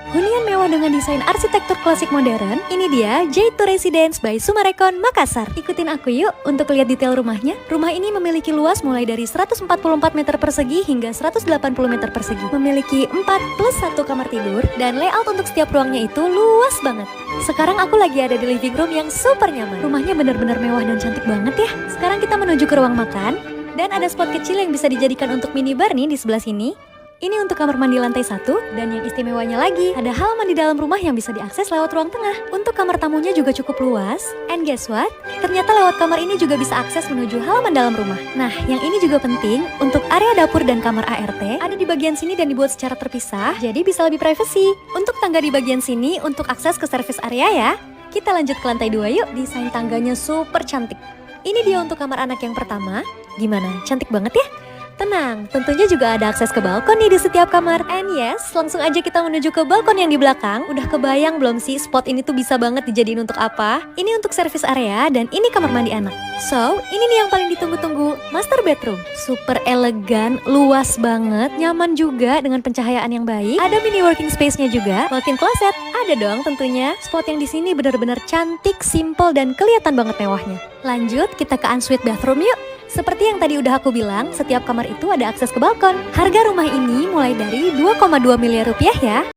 Hunian mewah dengan desain arsitektur klasik modern, ini dia J2 Residence by Summarecon Makassar. Ikutin aku yuk untuk lihat detail rumahnya. Rumah ini memiliki luas mulai dari 144 meter persegi hingga 180 meter persegi. Memiliki 4 plus 1 kamar tidur, dan layout untuk setiap ruangnya itu luas banget. Sekarang aku lagi ada di living room yang super nyaman. Rumahnya benar-benar mewah dan cantik banget ya. Sekarang kita menuju ke ruang makan, dan ada spot kecil yang bisa dijadikan untuk minibar nih di sebelah sini. Ini untuk kamar mandi lantai 1, dan yang istimewanya lagi, ada halaman di dalam rumah yang bisa diakses lewat ruang tengah. Untuk kamar tamunya juga cukup luas, and guess what? Ternyata lewat kamar ini juga bisa akses menuju halaman dalam rumah. Nah, yang ini juga penting, untuk area dapur dan kamar ART, ada di bagian sini dan dibuat secara terpisah, jadi bisa lebih privacy. Untuk tangga di bagian sini, untuk akses ke service area ya. Kita lanjut ke lantai 2 yuk, desain tangganya super cantik. Ini dia untuk kamar anak yang pertama. Gimana? Cantik banget ya? Tenang, tentunya juga ada akses ke balkon nih di setiap kamar. And yes, langsung aja kita menuju ke balkon yang di belakang. Udah kebayang belum sih spot ini tuh bisa banget dijadiin untuk apa? Ini untuk service area dan ini kamar mandi anak. So, ini nih yang paling ditunggu-tunggu, master bedroom. Super elegan, luas banget, nyaman juga dengan pencahayaan yang baik. Ada mini working space-nya juga, walk-in closet. Ada dong tentunya. Spot yang di sini benar-benar cantik, simple, dan kelihatan banget mewahnya. Lanjut, kita ke ensuite bathroom yuk. Seperti yang tadi udah aku bilang, setiap kamar itu ada akses ke balkon. Harga rumah ini mulai dari 2,2 miliar rupiah ya.